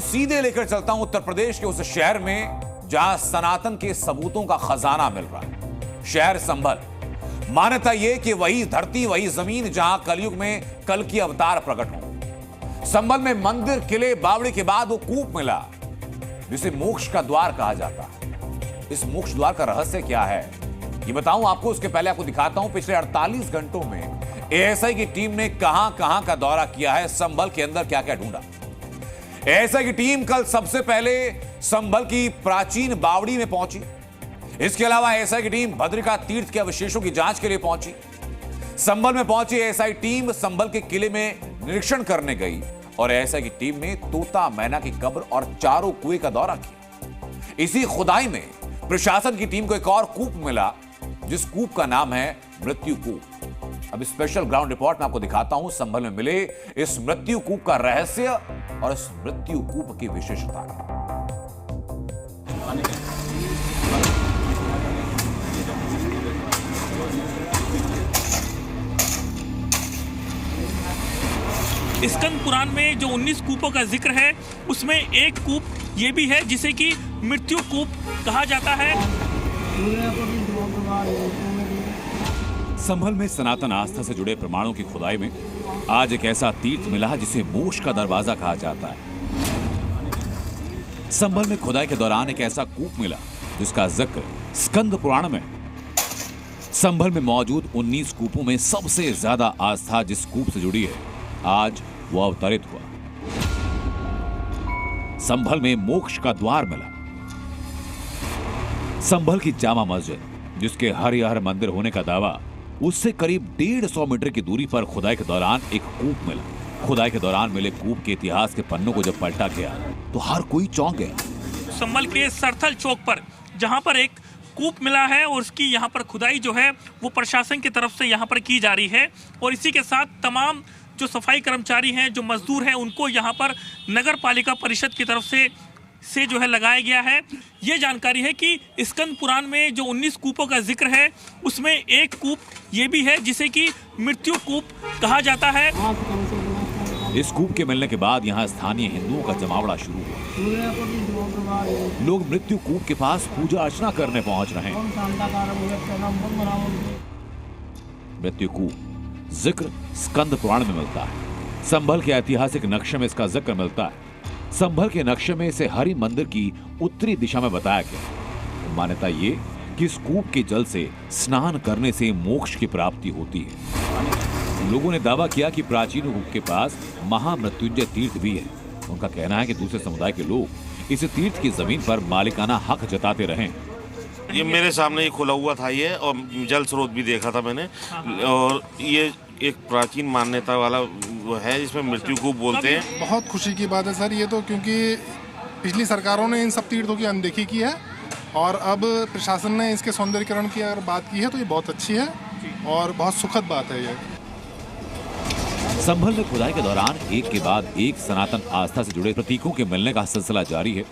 सीधे लेकर चलता हूं उत्तर प्रदेश के उस शहर में जहां सनातन के सबूतों का खजाना मिल रहा है। शहर संभल। मान्यता यह कि वही धरती, वही जमीन जहां कलयुग में कल की अवतार प्रकट हो। संभल में मंदिर, किले, बावड़ी के बाद वो कूप मिला जिसे मोक्ष का द्वार कहा जाता है। इस मोक्ष द्वार का रहस्य क्या है ये बताऊं आपको, उसके पहले आपको दिखाता हूं पिछले 48 घंटों में एएसआई की टीम ने कहां का दौरा किया है, संभल के अंदर क्या क्या ढूंढा। एएसआई की टीम कल सबसे पहले संभल की प्राचीन बावड़ी में पहुंची। इसके अलावा एएसआई की टीम भद्रिका तीर्थ के अवशेषों की जांच के लिए पहुंची। संभल में पहुंची एएसआई टीम संभल के किले में निरीक्षण करने गई और एएसआई की टीम ने तोता मैना की कब्र और चारों कुएं का दौरा किया। इसी खुदाई में प्रशासन की टीम को एक और कूप मिला जिस कूप का नाम है मृत्यु कूप। अब स्पेशल ग्राउंड रिपोर्ट में आपको दिखाता हूं संभल में मिले इस मृत्यु कूप का रहस्य और इस मृत्यु कूप की विशेषता। स्कंद पुराण में जो 19 कूपों का जिक्र है उसमें एक कूप ये भी है जिसे कि मृत्यु कूप कहा जाता है। संभल में सनातन आस्था से जुड़े प्रमाणों की खुदाई में आज एक ऐसा तीर्थ मिला जिसे मोक्ष का दरवाजा कहा जाता है। संभल में खुदाई के दौरान एक ऐसा कूप मिला जिसका जिक्र स्कंद पुराण में। संभल में मौजूद 19 कूपों में सबसे ज्यादा आस्था जिस कूप से जुड़ी है आज वो अवतरित हुआ। संभल में मोक्ष का द्वार मिला। संभल की जामा मस्जिद जिसके हरिहर मंदिर होने का दावा, उससे करीब 150 मीटर की दूरी पर खुदाई के दौरान एक कूप मिला। खुदाई के दौरान मिले कूप के इतिहास के पन्नों को जब पलटा गया तो हर कोई चौंक गया। संभल के सरथल चौक पर जहां पर एक कूप मिला है और उसकी यहाँ पर खुदाई जो है वो प्रशासन की तरफ से यहाँ पर की जा रही है और इसी के साथ तमाम जो सफाई कर्मचारी हैं, जो मजदूर हैं, उनको यहाँ पर नगर पालिका परिषद की तरफ से जो है लगाया गया है। ये जानकारी है कि स्कंद पुराण में जो 19 कूपों का जिक्र है उसमें एक कूप ये भी है जिसे कि मृत्यु कूप कहा जाता है। इस कूप के मिलने के बाद यहाँ स्थानीय हिंदुओं का जमावड़ा शुरू हुआ। लोग मृत्यु कूप के पास पूजा अर्चना करने पहुंच रहे हैं। मृत्यु कूप जिक्र स्कंद पुराण में मिलता है। संभल के ऐतिहासिक नक्शे में इसका जिक्र मिलता है। संभल के नक्शे में इसे हरि मंदिर की उत्तरी दिशा में बताया गया। मान्यता ये कि इस कूप के जल से स्नान करने से मोक्ष की प्राप्ति होती है। लोगों ने दावा किया कि प्राचीन कूप के पास महामृत्युंजय तीर्थ भी है। उनका कहना है कि दूसरे समुदाय के लोग इस तीर्थ की जमीन पर मालिकाना हक जताते रहे। ये मेरे सामने ही खुला हुआ था ये, और जल स्रोत भी देखा था मैंने। और ये एक प्राचीन मान्यता वाला वो है जिसमें मृत्यु कूप बोलते हैं। बहुत खुशी की बात है सर ये तो, क्योंकि पिछली सरकारों ने इन सब तीर्थों की अनदेखी की है और अब प्रशासन ने इसके सौंदर्यीकरण की अगर बात की है तो ये बहुत अच्छी है और बहुत सुखद बात है ये। संभल में खुदाई के दौरान एक के बाद एक सनातन आस्था से जुड़े प्रतीकों के मिलने का सिलसिला जारी है।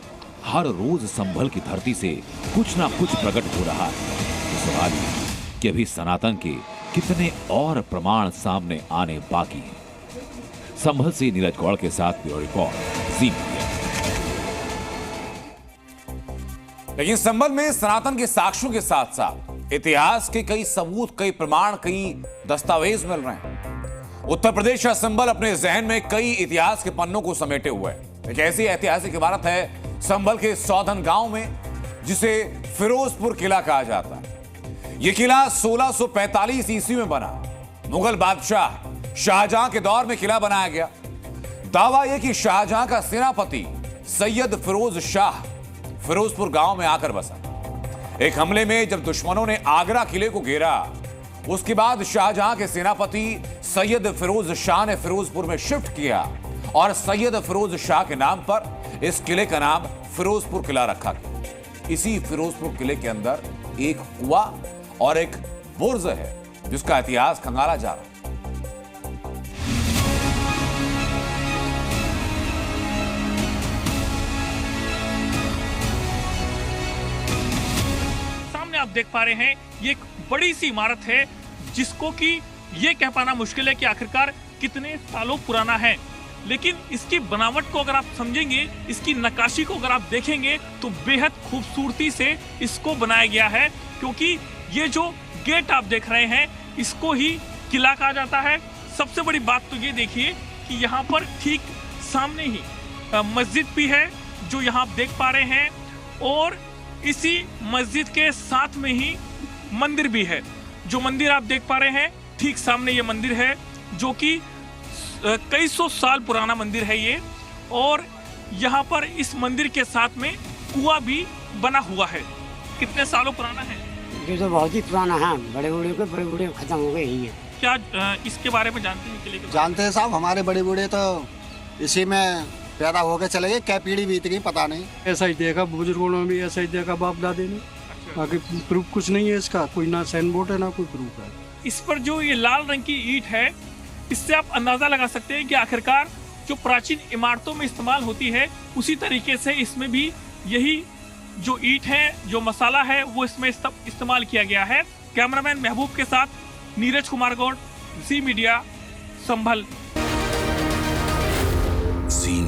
हर रोज संभल की धरती से कुछ ना कुछ प्रकट हो रहा है। तो सवाल ये कि अभी सनातन के कितने और प्रमाण सामने आने बाकी हैं। संभल से नीरज गौड़ के साथ ब्यूरो रिपोर्ट जी मीडिया। लेकिन संभल में सनातन के साक्ष्यों के साथ साथ इतिहास के कई सबूत, कई प्रमाण, कई दस्तावेज मिल रहे हैं। उत्तर प्रदेश का संभल अपने जहन में कई इतिहास के पन्नों को समेटे हुए है। एक ऐसी ऐतिहासिक इमारत है संभल के सौधन गांव में जिसे फिरोजपुर किला कहा जाता है। यह किला 1645 ईस्वी में बना। मुगल बादशाह शाहजहां के दौर में किला बनाया गया। दावा यह कि शाहजहां का सेनापति सैयद फिरोज शाह फिरोजपुर गांव में आकर बसा। एक हमले में जब दुश्मनों ने आगरा किले को घेरा, उसके बाद शाहजहां के सेनापति सैयद फिरोज शाह ने फिरोजपुर में शिफ्ट किया और सैयद फिरोज शाह के नाम पर इस किले का नाम फिरोजपुर किला रखा गया। इसी फिरोजपुर किले के अंदर एक कुआं और एक बुर्ज है जिसका इतिहास खंगाला जा रहा है। सामने आप देख पा रहे हैं ये एक बड़ी सी इमारत है जिसको कि ये कह पाना मुश्किल है कि आखिरकार कितने सालों पुराना है। लेकिन इसकी बनावट को अगर आप समझेंगे, इसकी नक्काशी को अगर आप देखेंगे तो बेहद खूबसूरती से इसको बनाया गया है। क्योंकि ये जो गेट आप देख रहे हैं इसको ही किला कहा जाता है। सबसे बड़ी बात तो ये देखिए कि यहाँ पर ठीक सामने ही मस्जिद भी है जो यहाँ आप देख पा रहे हैं, और इसी मस्जिद के साथ में ही मंदिर भी है। जो मंदिर आप देख पा रहे हैं ठीक सामने ये मंदिर है, जो कि कई सौ साल पुराना मंदिर है ये। और यहाँ पर इस मंदिर के साथ में कुआं भी बना हुआ है। कितने सालों पुराना है? ये तो बहुत ही पुराना है, बड़े बूढ़े खत्म हो गए ही है। क्या इसके बारे में जानते हैं? किले के जानते हैं साहब, हमारे बड़े बूढ़े तो इसी में पैदा होके चले गए, क्या पीढ़ी बीत गई पता नहीं। ऐसा ही देखा बुजुर्गों ने भी, ऐसा ही देखा बाप दादे ने। बाकी प्रूफ कुछ नहीं है इसका, कोई ना साइन बोर्ड है ना कोई प्रूफ है। इस पर जो ये लाल रंग की ईंट है, इससे आप अंदाजा लगा सकते हैं कि आखिरकार जो प्राचीन इमारतों में इस्तेमाल होती है उसी तरीके से इसमें भी यही जो ईंट है, जो मसाला है, वो इसमें इस्तेमाल किया गया है। कैमरामैन महबूब के साथ नीरज कुमार गौड़, जी मीडिया, संभल। जी